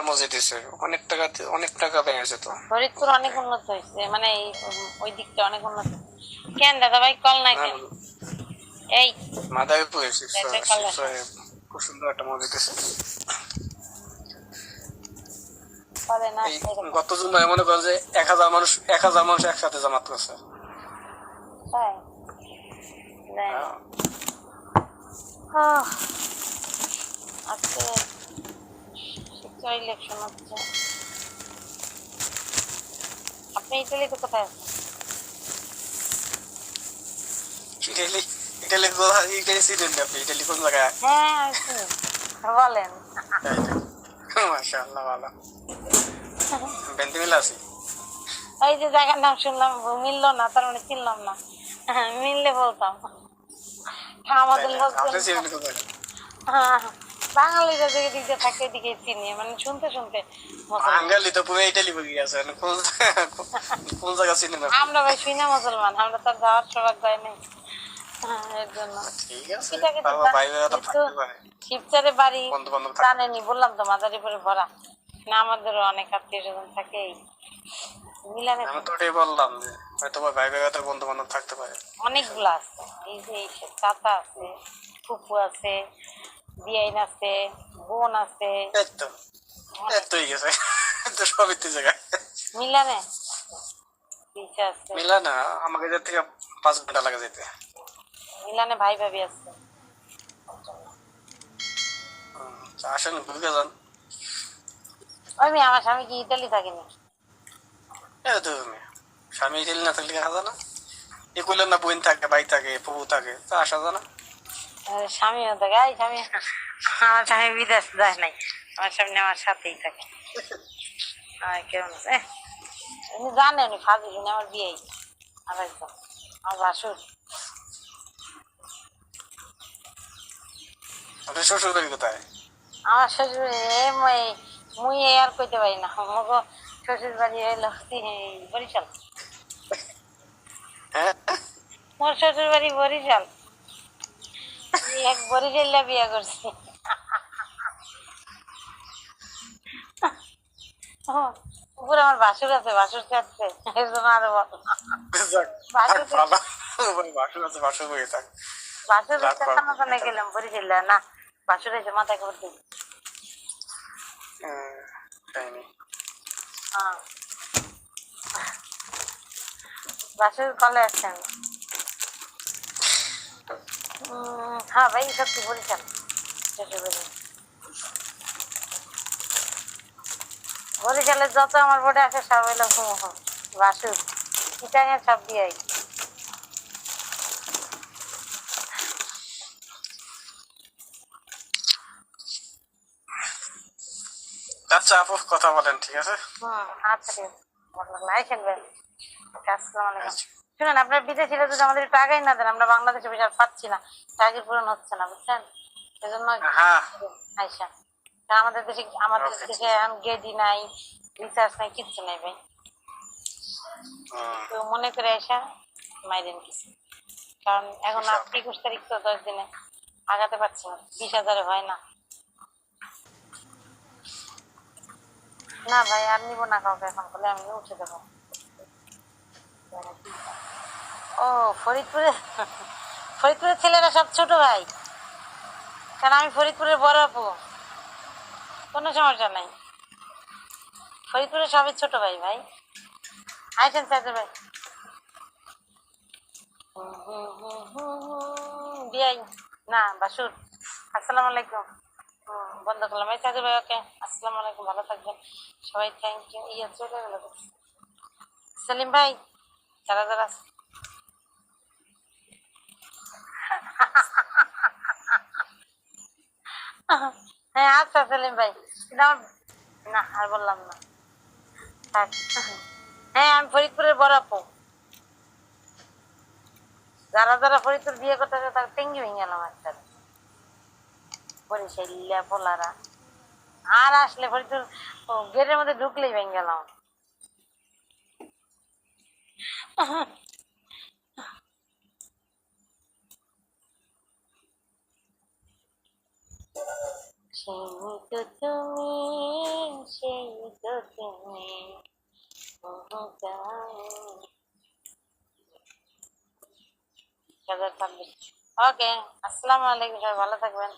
মসজিদ দিছে, অনেক টাকা ব্যয় হয়েছে তো। ফরিদপুর অনেক উন্নত হয়েছে, মানে ওই দিকটা অনেক উন্নত। কেন দাদা ভাই কল নাই কেন? এই মাদারীপুর কল খুব সুন্দর একটা মসজিদ আছে। করে না গত জুমায় মনে করেন যে 1000 মানুষ একসাথে জামাত করছে। তাই আজকে শিবচর ইলেকশন হচ্ছে। আপনি ইটালিতে কোথায় আছেন? ইটালি সিলেন আপনি? ইটালি কোন জায়গায়? হ্যাঁ আছি, বলেন। মাশাআল্লাহ, ভালো। বেন্তিমিলা আছি। ওই যে জায়গার নাম শুনলাম মিললো না, তার মানে চিনলাম না। মিললে বলতাম। আমাদের লোকজন বাঙালিরা যে দিকে থাকে এদিকে চিনি, মানে শুনতে শুনতে বাঙালি তো পুরো ইটালি বলে গেছে, কোন জায়গা চিনেন? আমরা ভাই শুই না মুসলমান, আমরা তো যাওয়ার সৌভাগ্য হয় নাই। এর জন্য ঠিক আছে, শিবচরে বাড়ি জানেনি, বললাম তো মাদারীপুরে ভরা না, আমাদেরও অনেক আত্মীয় স্বজন থাকে। মিলানে আমি তো ওটাই বললাম যে হয়তো ভাই ভাই বন্ধু বান্ধব থাকতে পারে। অনেকগুলো আছে, এই যে চাচা আছে, ফুপু আছে, বিয়াইন আছে, বোন আছে। সবই তো জায়গায় মিলানে মিলানা আমাকে থেকে 5 ঘন্টা লাগে যেতে। মিলানে ভাই ভাবি আছে। আসেন ঘুরে যান। ওই আমার স্বামী কি ইতালি থাকেনি? স্বামী ইটালি না থাকলে আসা না? এ করলেন না বোন থাকে, ভাই থাকে, ফুপু থাকে, তা আসা যায় না? স্বামীও থাকে। এই স্বামী, আমার স্বামী বিদেশ যায় নাই, আমার স্বামী আমার সাথেই থাকে। কেমন আছে উনি জানে, উনি ফাজিল, উনি আমার বিয়ে আর একদম আমার বাসুর। আপনার শ্বশুর বাড়ি কোথায়? আমার শ্বশুর মুই আর কইতে পারি না, মগো শ্বশুর বাড়ি হইলো বরিশাল। মোর শ্বশুর বাড়ি বরিশাল, এক বরিশাল্লা বিয়ে করছি। উপরে আমার বাসুর আছে, বাসুর চাচ্ছে এর জন্য আরো বাসুর চাচানো গেলাম বরিশাল্লা না, বাসুর এসে মাথায় করে দিই। বাসুর কলে আসছেন? হ্যাঁ ভাই, সত্যি বরিশাল শ্বশুর বাড়ি। বরিশালের যত আমার বোর্ডে আছে সব হইলো বাসুর, চিটাঙে সব দিয়ে। আচ্ছা আপু, কথা বলেন, ঠিক আছে? আচ্ছা ঠিক আছে, আসসালামু আলাইকুম। শুনেন, আপনার বিদেশিরা যদি আমাদের একটু আগাই না দেন, আমরা বাংলাদেশে বিষয় পাচ্ছি না, টার্গেট পূরণ হচ্ছে না, বুঝছেন? সেজন্য আইসা আমাদের দেশে গেডি নাই, রিচার্জ নাই, কিচ্ছু নেই ভাই। তো মনে করে আইসা মাইরেন কিছু, কারণ এখন 21 তারিখ তো 10 দিনে আগাতে পারছি না, 20,000 হয় না। না ভাই আর নিবো না কাউকে, এখন বলে আমি উঠে দেবো। ও ফরিদপুরে, ফরিদপুরের ছেলেরা সব ছোট ভাই, কারণ আমি ফরিদপুরের বড় আপু, কোনো সমস্যা নাই। ফরিদপুরের সবই ছোট ভাই। ভাই আইসেন চাচা ভাই, বিয়াই না বাসুর। আসসালামু আলাইকুম, বন্ধ করলাম। এই চাচা ভাই, ওকে, আসসালামু আলাইকুম, ভালো থাকবেন সবাই, থ্যাংক ইউ। ইয়ে চলে গেল সেলিম ভাই, যারা যারা হ্যাঁ আচ্ছা সেলিম ভাই, না আর বললাম না। হ্যাঁ আমি ফরিদপুরের বড় আপু, যারা যারা ফরিদপুর বিয়ে করতে আছে তারা টেঙ্গি ভেঙে গেলাম একটা বরিশাল্লা পোলারা, আর আসলে ফরিদপুর গেটের মধ্যে ঢুকলেই ভেঙে গেলাম। তুমি ওকে, আসসালামু আলাইকুম, সবাই ভালো থাকবেন।